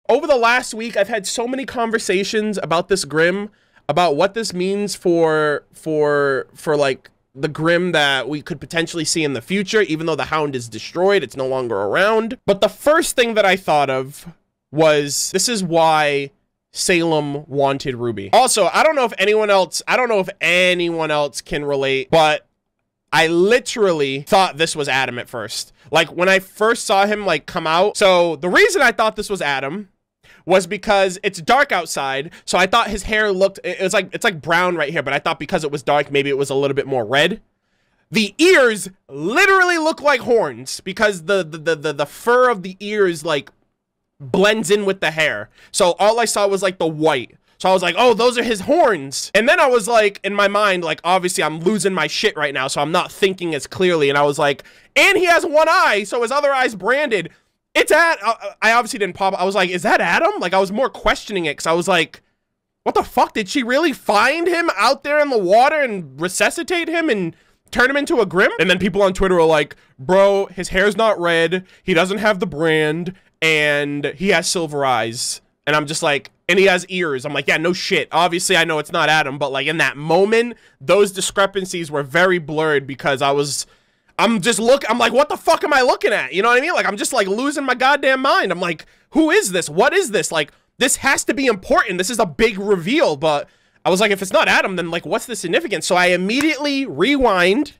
Over the last week, I've had so many conversations about this Grimm, about what this means for like the Grimm that we could potentially see in the future, even though the Hound is destroyed, it's no longer around. But the first thing that I thought of was, this is why Salem wanted Ruby. Also, I don't know if anyone else can relate, but I literally thought this was Adam at first. Like, when I first saw him, like, come out. So the reason I thought this was Adam was because it's dark outside, so I thought his hair looked, it's like brown right here, but I thought because it was dark, maybe it was a little bit more red. The ears literally look like horns because the fur of the ears like blends in with the hair. So all I saw was like the white. So I was like, oh, those are his horns. And then I was like, in my mind, like, obviously I'm losing my shit right now, so I'm not thinking as clearly. And I was like, and he has one eye, so his other eye's branded. It's I obviously didn't pop. I was like, is that Adam? Like, I was more questioning it because I was like, what the fuck? Did she really find him out there in the water and resuscitate him and turn him into a Grimm? And then people on Twitter are like, bro, his hair's not red. He doesn't have the brand and he has silver eyes. And I'm just like, and he has ears. I'm like, yeah, no shit. Obviously, I know it's not Adam, but like in that moment, those discrepancies were very blurred because I'm like, what the fuck am I looking at? You know what I mean? Like, I'm just like losing my goddamn mind. I'm like, who is this? What is this? Like, this has to be important. This is a big reveal. But I was like, if it's not Adam, then like, what's the significance? So I immediately rewind.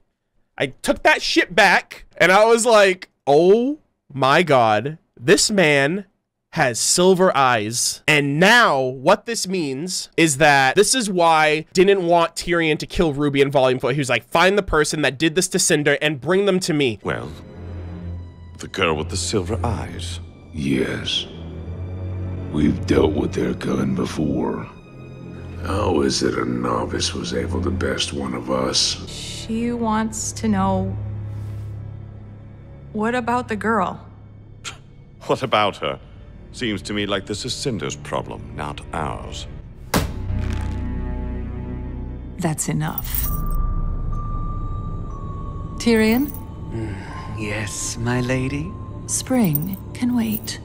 I took that shit back and I was like, oh my God, this man has silver eyes. And now what this means is that this is why didn't want Tyrion to kill Ruby in Volume 4. He was like, find the person that did this to Cinder and bring them to me. Well, the girl with the silver eyes. Yes. We've dealt with their kind before. How is it a novice was able to best one of us? She wants to know, what about the girl? What about her? Seems to me like this is Cinder's problem, not ours. That's enough. Tyrion? Yes, my lady? Spring can wait.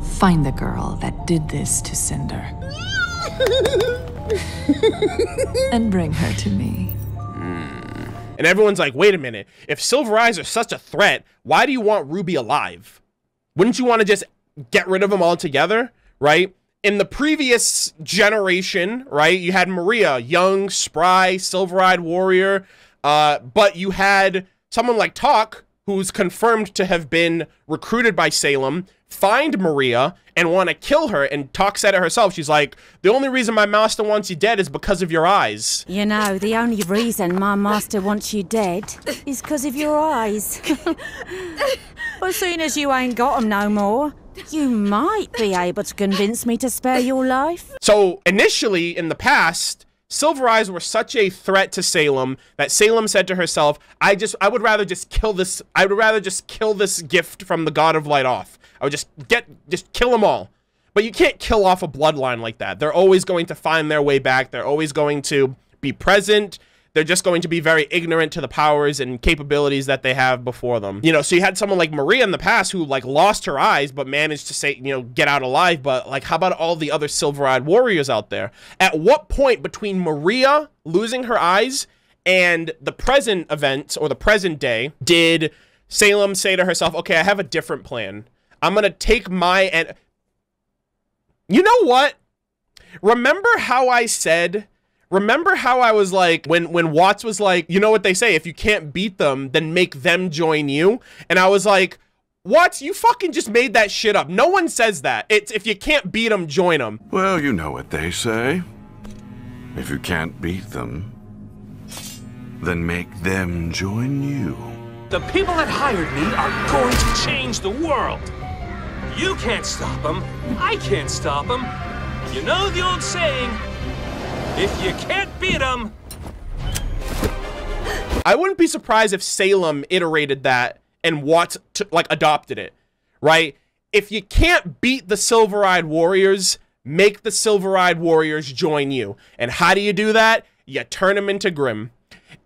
Find the girl that did this to Cinder. And bring her to me. And everyone's like, wait a minute. If Silver Eyes are such a threat, why do you want Ruby alive? Wouldn't you want to just get rid of them altogether, right? In the previous generation, right, you had Maria, young, spry, silver-eyed warrior, but you had someone like Talk, who's confirmed to have been recruited by Salem, find Maria and want to kill her, and Talk said it herself. She's like, the only reason my master wants you dead is because of your eyes. You know, the only reason my master wants you dead is because of your eyes. As soon as you ain't got them no more, you might be able to convince me to spare your life. So initially in the past, Silver Eyes were such a threat to Salem that Salem said to herself, I would rather just kill this gift from the God of Light off. I would just kill them all. But you can't kill off a bloodline like that. They're always going to find their way back. They're always going to be present. They're just going to be very ignorant to the powers and capabilities that they have before them. You know, so you had someone like Maria in the past who like lost her eyes, but managed to say, you know, get out alive. But like, how about all the other silver-eyed warriors out there? At what point between Maria losing her eyes and the present event or the present day did Salem say to herself, okay, I have a different plan. I'm going to take and you know what? Remember how I was like, when Watts was like, you know what they say, if you can't beat them, then make them join you. And I was like, Watts, you fucking just made that shit up. No one says that. It's if you can't beat them, join them. Well, you know what they say. If you can't beat them, then make them join you. The people that hired me are going to change the world. You can't stop them. I can't stop them. You know the old saying, if you can't beat them. I wouldn't be surprised if Salem iterated that and Watts like adopted it, right? If you can't beat the silver-eyed warriors, make the silver-eyed warriors join you. And how do you do that? You turn them into Grimm.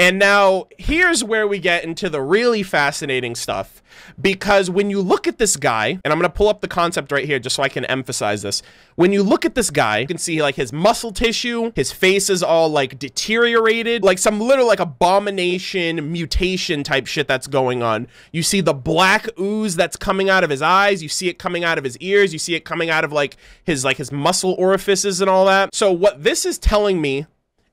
And now here's where we get into the really fascinating stuff, because when you look at this guy, and I'm going to pull up the concept right here just so I can emphasize this. When you look at this guy, you can see like his muscle tissue, his face is all like deteriorated, like some little like abomination mutation type shit that's going on. You see the black ooze that's coming out of his eyes, you see it coming out of his ears, you see it coming out of like his muscle orifices and all that. So what this is telling me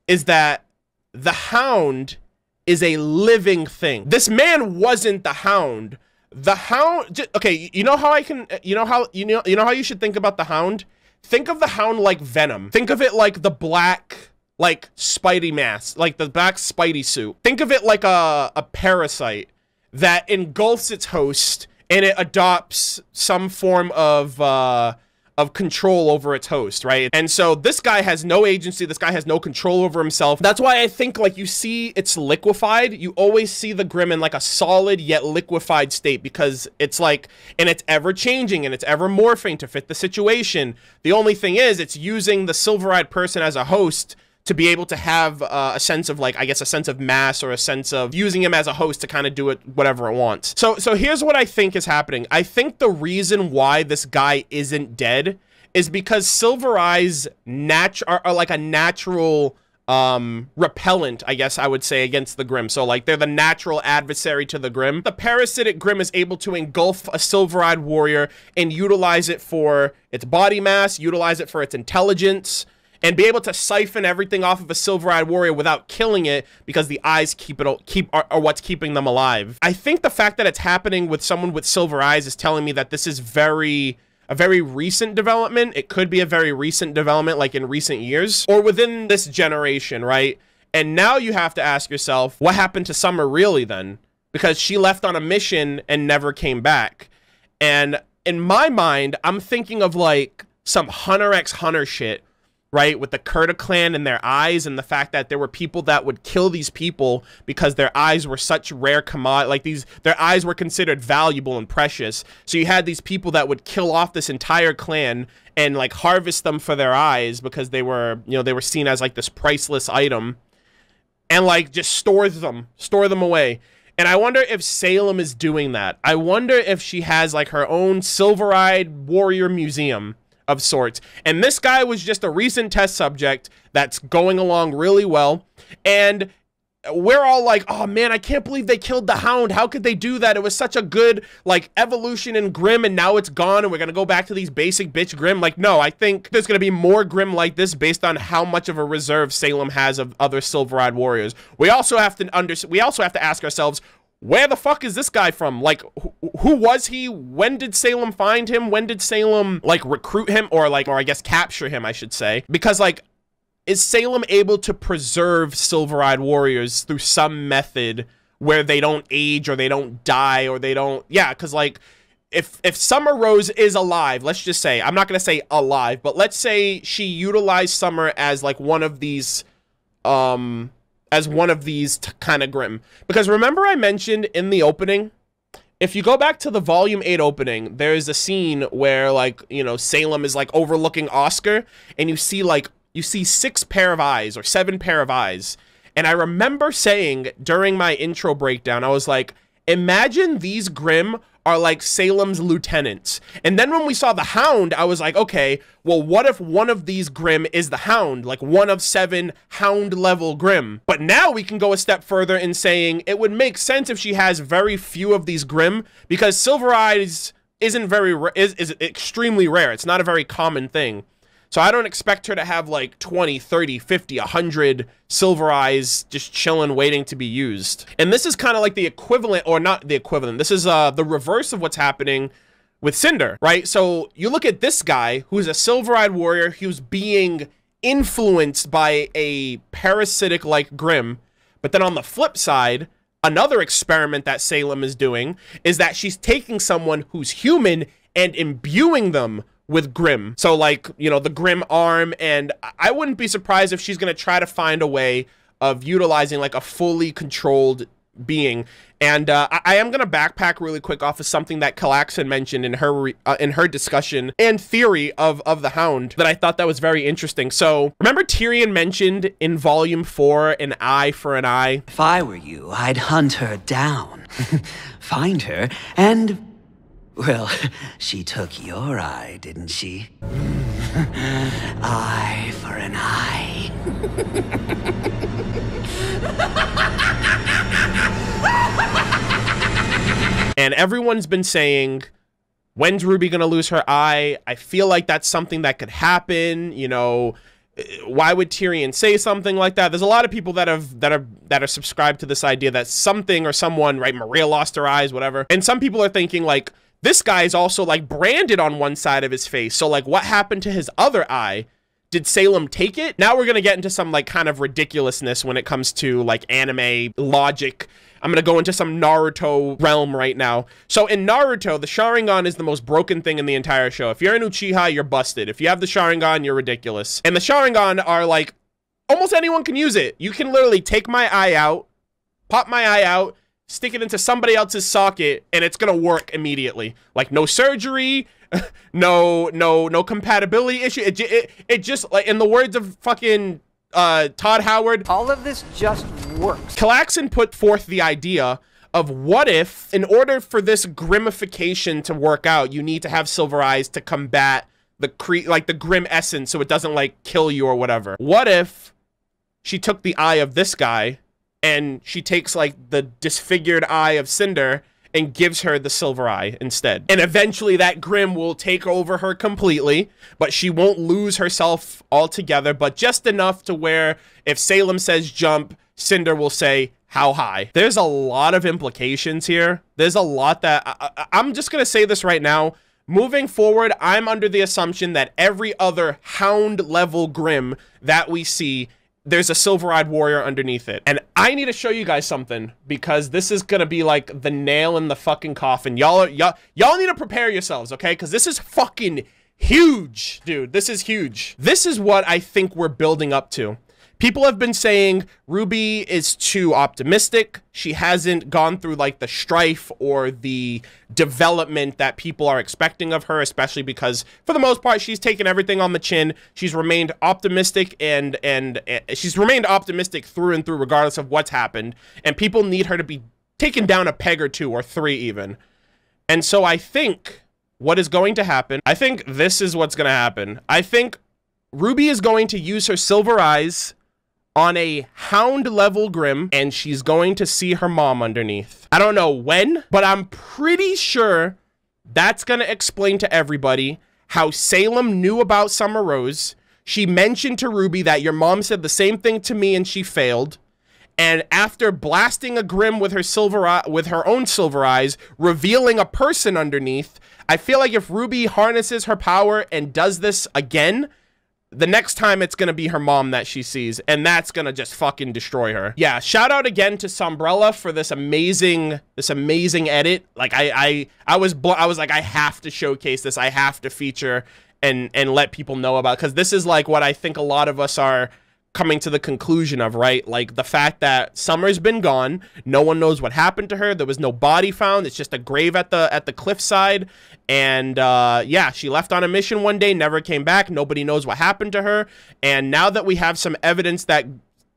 is that the Hound is a living thing. This man wasn't the Hound. The Hound, okay, you know how you should think about the Hound? Think of the Hound like Venom. Think of it like the black, like Spidey mask, like the black Spidey suit. Think of it like a parasite that engulfs its host and it adopts some form of control over its host, right? And so this guy has no agency, this guy has no control over himself. That's why I think like you see it's liquefied, you always see the Grimm in like a solid yet liquefied state, because it's like, and it's ever changing and it's ever morphing to fit the situation. The only thing is it's using the silver-eyed person as a host to be able to have a sense of like, I guess, a sense of mass, or a sense of using him as a host to kind of do it whatever it wants. So here's what I think is happening. I think the reason why this guy isn't dead is because Silver Eyes are like a natural repellent, I guess I would say, against the Grimm. So like they're the natural adversary to the Grimm. The parasitic Grimm is able to engulf a silver-eyed warrior and utilize it for its body mass, utilize it for its intelligence, and be able to siphon everything off of a silver-eyed warrior without killing it, because the eyes are what's keeping them alive. I think the fact that it's happening with someone with silver eyes is telling me that this is a very recent development. It could be a very recent development, like in recent years, or within this generation, right? And now you have to ask yourself, what happened to Summer really then? Because she left on a mission and never came back. And in my mind, I'm thinking of like some Hunter x Hunter shit, right, with the Kurta clan and their eyes, and the fact that there were people that would kill these people because their eyes were such rare commodity, like their eyes were considered valuable and precious. So you had these people that would kill off this entire clan and like harvest them for their eyes because they were, you know, they were seen as like this priceless item, and like just store them away. And I wonder if Salem is doing that. I wonder if she has like her own silver-eyed warrior museum of sorts. And this guy was just a recent test subject that's going along really well. And we're all like, oh man, I can't believe they killed the Hound. How could they do that? It was such a good like evolution in Grimm, and now it's gone and we're gonna go back to these basic bitch Grimm. Like, no, I think there's gonna be more Grimm like this based on how much of a reserve Salem has of other silver-eyed warriors. We also have to ask ourselves, where the fuck is this guy from? Like, who was he? When did Salem find him? When did Salem, like, recruit him? Or I guess capture him, I should say. Because, like, is Salem able to preserve silver-eyed warriors through some method where they don't age, or they don't die, or they don't... Yeah, because, like, if Summer Rose is alive, let's just say, I'm not going to say alive, but let's say she utilized Summer as, like, one of these, kind of Grimm. Because remember I mentioned in the opening, if you go back to the Volume 8 opening, there's a scene where, like, you know, Salem is, like, overlooking Oscar, and you see 6 pair of eyes, or 7 pair of eyes. And I remember saying during my intro breakdown, I was like, imagine these Grimm are like Salem's lieutenants. And then when we saw the Hound, I was like, okay, well, what if one of these Grimm is the Hound, like one of 7 Hound level Grimm? But now we can go a step further in saying it would make sense if she has very few of these Grimm, because Silver Eyes is extremely rare. It's not a very common thing. So I don't expect her to have like 20, 30, 50, 100 Silver Eyes just chilling, waiting to be used. And this is kind of like the equivalent, or not the equivalent. This is the reverse of what's happening with Cinder, right? So you look at this guy who's a silver-eyed warrior who's being influenced by a parasitic like Grimm. But then on the flip side, another experiment that Salem is doing is that she's taking someone who's human and imbuing them with Grimm. So, like, you know, the Grimm arm, and I wouldn't be surprised if she's going to try to find a way of utilizing, like, a fully controlled being. And I am gonna backpack really quick off of something that Calaxin mentioned in her discussion and theory of the Hound that I thought that was very interesting. So remember Tyrion mentioned in Volume 4 an eye for an eye? If I were you, I'd hunt her down, find her, and... well, she took your eye, didn't she? Eye for an eye. And everyone's been saying, when's Ruby gonna lose her eye? I feel like that's something that could happen. You know, why would Tyrion say something like that? There's a lot of people that are subscribed to this idea that something or someone, right? Maria lost her eyes, whatever. And some people are thinking like, this guy is also like branded on one side of his face. So like, what happened to his other eye? Did Salem take it? Now we're gonna get into some like kind of ridiculousness when it comes to like anime logic. I'm gonna go into some Naruto realm right now. So in Naruto, the Sharingan is the most broken thing in the entire show. If you're an Uchiha, you're busted. If you have the Sharingan, you're ridiculous. And the Sharingan are like, almost anyone can use it. You can literally take my eye out, pop my eye out, stick it into somebody else's socket, and it's gonna work immediately. Like no surgery, no compatibility issue. It just, like in the words of fucking Todd Howard, all of this just works. Calaxin put forth the idea of what if, in order for this grimification to work out, you need to have silver eyes to combat the grim essence, so it doesn't like kill you or whatever. What if she took the eye of this guy and she takes like the disfigured eye of Cinder and gives her the silver eye instead? And eventually that grim will take over her completely, but she won't lose herself altogether, but just enough to where if Salem says jump, Cinder will say how high. There's a lot of implications here. There's a lot that I'm just gonna say this right now. Moving forward, I'm under the assumption that every other Hound level grim that we see, there's a silver-eyed warrior underneath it. And I need to show you guys something, because this is gonna be like the nail in the fucking coffin. Y'all need to prepare yourselves, okay? Because this is fucking huge, dude. This is huge. This is what I think we're building up to. People have been saying Ruby is too optimistic. She hasn't gone through like the strife or the development that people are expecting of her, especially because for the most part, she's taken everything on the chin. She's remained optimistic and she's remained optimistic through and through, regardless of what's happened. And people need her to be taken down a peg or two or three even. And so I think what is going to happen, I think this is what's going to happen. I think Ruby is going to use her silver eyes on a Hound level grim, and she's going to see her mom underneath. I don't know when, but I'm pretty sure that's going to explain to everybody how Salem knew about Summer Rose. She mentioned to Ruby that your mom said the same thing to me and she failed. And after blasting a grim with her own silver eyes, revealing a person underneath, I feel like if Ruby harnesses her power and does this again, the next time it's gonna be her mom that she sees, and that's gonna just fucking destroy her. Yeah, shout out again to Sombrella for this amazing edit. Like I was like, I have to showcase this, I have to feature and let people know about, because this is like what I think a lot of us are coming to the conclusion of, right? Like the fact that Summer's been gone, no one knows what happened to her, there was no body found, it's just a grave at the cliffside, and yeah, she left on a mission one day, never came back, nobody knows what happened to her. And now that we have some evidence that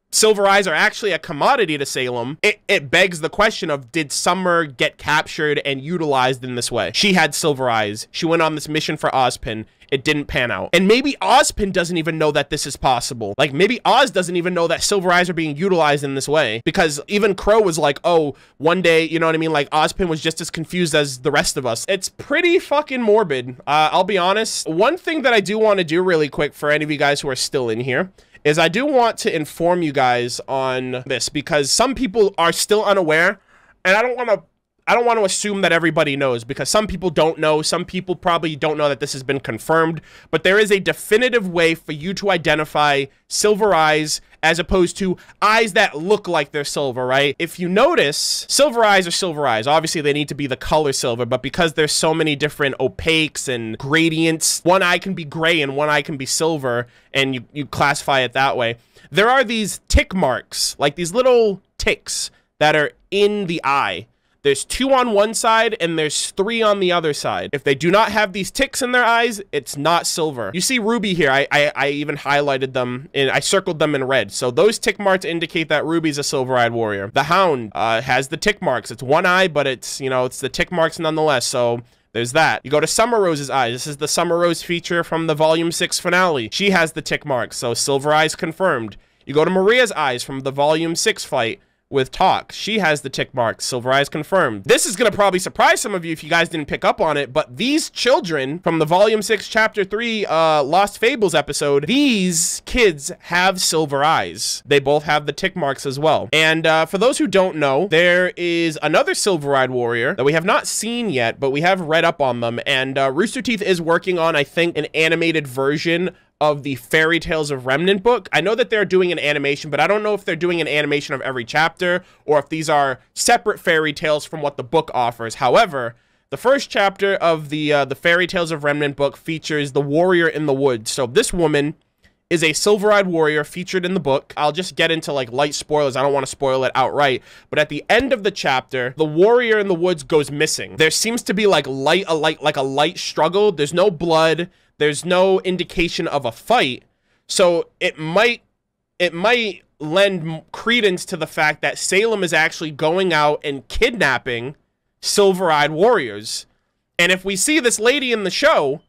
silver eyes are actually a commodity to Salem, it begs the question of, did Summer get captured and utilized in this way? She had silver eyes, she went on this mission for Ozpin, it didn't pan out. And maybe Ozpin doesn't even know that this is possible. Like maybe Oz doesn't even know that silver eyes are being utilized in this way, because even Crow was like, oh, one day, you know what I mean? Like Ozpin was just as confused as the rest of us. It's pretty fucking morbid. I'll be honest. One thing that I do want to do really quick for any of you guys who are still in here is I do want to inform you guys on this, because some people are still unaware, and I don't want to assume that everybody knows, because some people don't know. Some people probably don't know that this has been confirmed, but there is a definitive way for you to identify silver eyes as opposed to eyes that look like they're silver, right? If you notice, silver eyes are silver eyes. Obviously, they need to be the color silver, but because there's so many different opaques and gradients, one eye can be gray and one eye can be silver, and you classify it that way. There are these tick marks, like these little ticks that are in the eye. There's 2 on one side and there's 3 on the other side. If they do not have these ticks in their eyes, it's not silver. You see Ruby here. I even highlighted them and I circled them in red. So those tick marks indicate that Ruby's a silver-eyed warrior. The Hound has the tick marks. It's 1 eye, but it's, you know, it's the tick marks nonetheless. So there's that. You go to Summer Rose's eyes. This is the Summer Rose feature from the Volume 6 finale. She has the tick marks, so silver eyes confirmed. You go to Maria's eyes from the Volume 6 fight with Talk. She has the tick marks. Silver eyes confirmed. This is going to probably surprise some of you if you guys didn't pick up on it, but these children from the Volume 6 Chapter 3 Lost Fables episode, these kids have silver eyes. They both have the tick marks as well. And for those who don't know, there is another silver-eyed warrior that we have not seen yet, but we have read up on them. And Rooster Teeth is working on, I think, an animated version of the Fairy Tales of Remnant book. I know that they're doing an animation, but I don't know if they're doing an animation of every chapter or if these are separate fairy tales from what the book offers. However, the first chapter of the Fairy Tales of Remnant book features the warrior in the woods. So this woman is a silver-eyed warrior featured in the book. I'll just get into like light spoilers. I don't want to spoil it outright, but at the end of the chapter, the warrior in the woods goes missing. There seems to be like a light struggle. There's no blood. There's no indication of a fight. So it might lend credence to the fact that Salem is actually going out and kidnapping silver-eyed warriors. And if we see this lady in the show,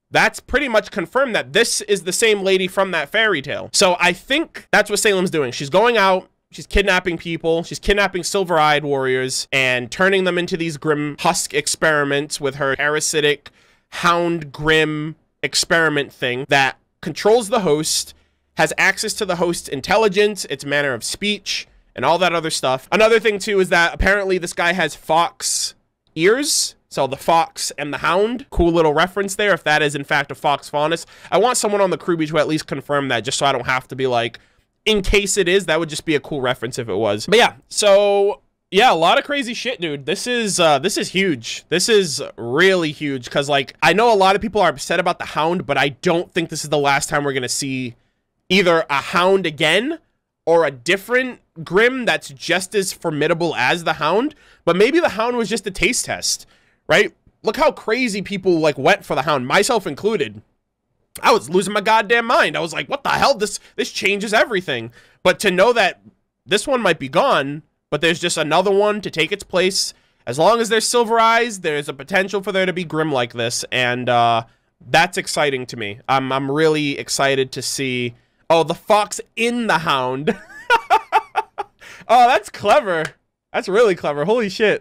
that's pretty much confirmed that this is the same lady from that fairy tale. So I think that's what Salem's doing. She's going out, she's kidnapping people, she's kidnapping silver-eyed warriors and turning them into these Grim Husk experiments with her parasitic Hound Grim experiment thing that controls the host, has access to the host's intelligence, its manner of speech, and all that other stuff. Another thing too is that apparently this guy has fox ears. So the fox and the hound, cool little reference there, if that is in fact a fox faunus. I want someone on the crew to at least confirm that, just so I don't have to be like, in case it is, that would just be a cool reference if it was. But yeah, so yeah, a lot of crazy shit, dude. This is huge. This is really huge, because like, I know a lot of people are upset about the Hound, but I don't think this is the last time we're gonna see either a Hound again or a different Grim that's just as formidable as the Hound. But maybe the Hound was just a taste test, right? Look how crazy people like went for the Hound, myself included. I was losing my goddamn mind. I was like, what the hell? This changes everything. But to know that this one might be gone, but there's just another one to take its place. As long as there's silver eyes, there's a potential for there to be Grim like this, and that's exciting to me. I'm really excited to see. Oh, the fox in the Hound. Oh, that's clever. That's really clever. Holy shit.